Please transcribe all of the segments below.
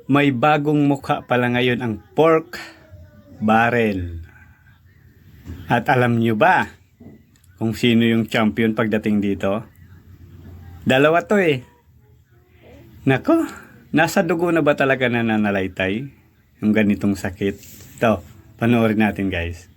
May bagong mukha pala ngayon ang pork barrel. At alam nyo ba kung sino yung champion pagdating dito? Dalawa to eh. Nako, nasa dugo na ba talaga nananalaytay yung ganitong sakit? Ito, panoorin natin guys.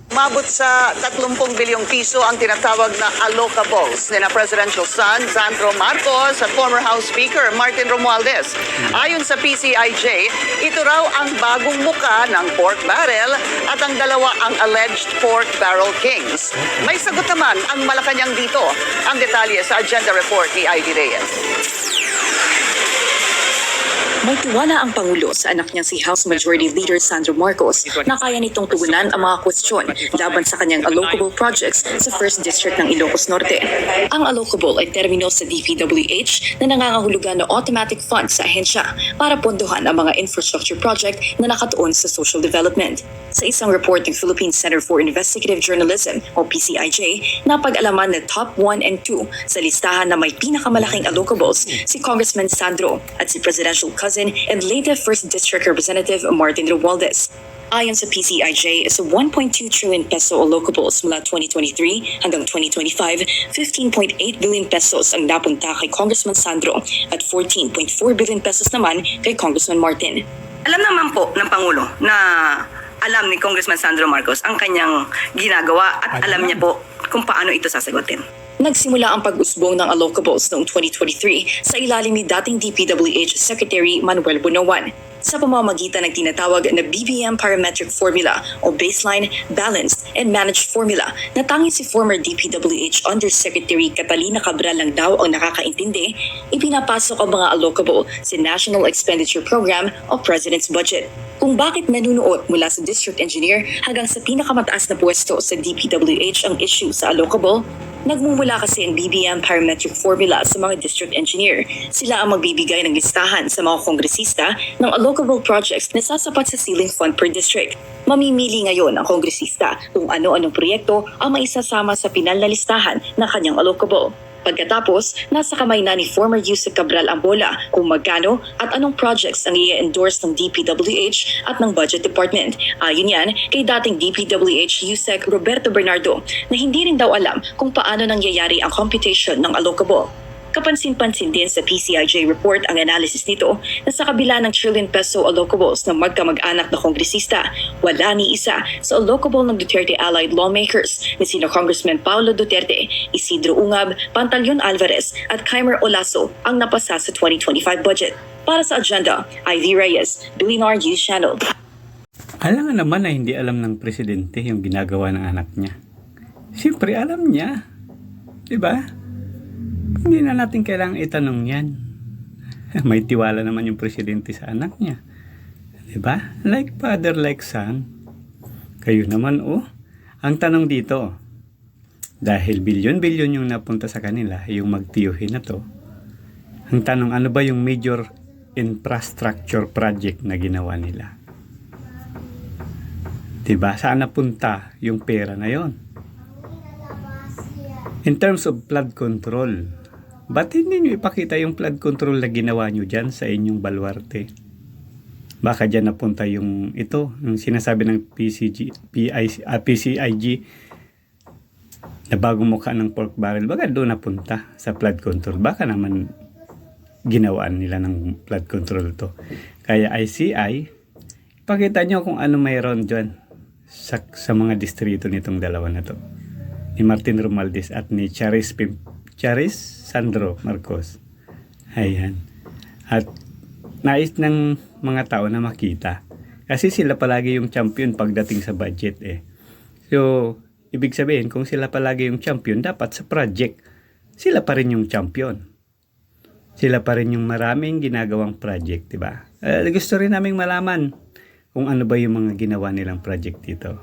Umabot sa 30 bilyong piso ang tinatawag na allocables ni na presidential son Sandro Marcos at former House Speaker Martin Romualdez. Ayon sa PCIJ, ito raw ang bagong muka ng pork barrel at ang dalawa ang alleged pork barrel kings. May sagot naman ang Malacanang dito. Ang detalye sa agenda report ni Ivy Reyes. May tiwala ang Pangulo sa anak niyang si House Majority Leader Sandro Marcos na kaya nitong tugunan ang mga kwestiyon laban sa kanyang allocable projects sa 1st District ng Ilocos Norte. Ang allocable ay termino sa DPWH na nangangahulugan ng automatic funds sa ahensya para pondohan ang mga infrastructure project na nakatuon sa social development. Sa isang report ng Philippine Center for Investigative Journalism o PCIJ, napag-alaman na top 1 and 2 sa listahan na may pinakamalaking allocables si Congressman Sandro at si Presidential cousin and late 1st District Representative Martin Romualdez. Ayon sa PCIJ, sa 1.2 trillion peso allocables mula 2023 hanggang 2025, 15.8 billion pesos ang napunta kay Congressman Sandro at 14.4 billion pesos naman kay Congressman Martin. Alam naman po ng Pangulo na alam ni Congressman Sandro Marcos ang kanyang ginagawa at alam niya po kung paano ito sasagutin. Nagsimula ang pag-usbong ng allocables noong 2023 sa ilalim ni dating DPWH Secretary Manuel Bunoan sa pamamagitan ng tinatawag na BBM Parametric Formula o Baseline, Balanced, and Managed Formula na tanging si former DPWH Undersecretary Catalina Cabral lang daw ang nakakaintindi, ipinapasok ang mga allocable sa National Expenditure Program o President's Budget. Kung bakit nanunuot mula sa District Engineer hanggang sa pinakamataas na pwesto sa DPWH ang issue sa allocable, nagmumula kasi ang BBM Parametric Formula sa mga District Engineer. Sila ang magbibigay ng listahan sa mga kongresista ng allocable projects na sasapat sa ceiling fund per district. Mamimili ngayon ang kongresista kung ano-anong proyekto ang maisasama sa pinal na listahan ng kanyang allocable. Pagkatapos, nasa kamay na ni former Yusek Cabral ang bola kung magkano at anong projects ang i-endorse ng DPWH at ng Budget Department. Ayon yan kay dating DPWH Yusek Roberto Bernardo na hindi rin daw alam kung paano nangyayari ang computation ng allocable. Kapansin-pansin din sa PCIJ report ang analysis nito na sa kabila ng trillion peso allocables ng magkamag-anak na kongresista, wala ni isa sa allocable ng Duterte allied lawmakers na sina Congressman Paulo Duterte, Isidro Ungab, Pantaleon Alvarez at Kaimer Olaso ang napasa sa 2025 budget. Para sa agenda, Ivy Reyes, Bilinar News Channel. Alam nga naman na hindi alam ng presidente yung ginagawa ng anak niya. Siyempre alam niya. Diba? Hindi na natin kailangang itanong yan. May tiwala naman yung presidente sa anak niya. Diba? Like father, like son. Kayo naman, Ang tanong dito, dahil bilyon-bilyon yung napunta sa kanila, yung magtiyuhin na to, ang tanong, ano ba yung major infrastructure project na ginawa nila? Diba? Saan napunta yung pera na yon? In terms of flood control, ba't hindi nyo ipakita yung flood control na ginawa nyo dyan sa inyong baluarte? Baka dyan napunta yung yung sinasabi ng PCIG na bagong mukha ng pork barrel. Baka doon napunta sa flood control. Baka naman ginawaan nila ng flood control to. Kaya ICI, ipakita nyo kung ano mayroon dyan sa mga distrito nitong dalawa na to. Ni Martin Romualdez at ni Charis Sandro Marcos. Ayan. At nais ng mga tao na makita. Kasi sila palagi yung champion pagdating sa budget eh. So, ibig sabihin, kung sila palagi yung champion, dapat sa project, sila pa rin yung champion. Sila pa rin yung maraming ginagawang project, diba? Gusto rin naming malaman kung ano ba yung mga ginawa nilang project dito.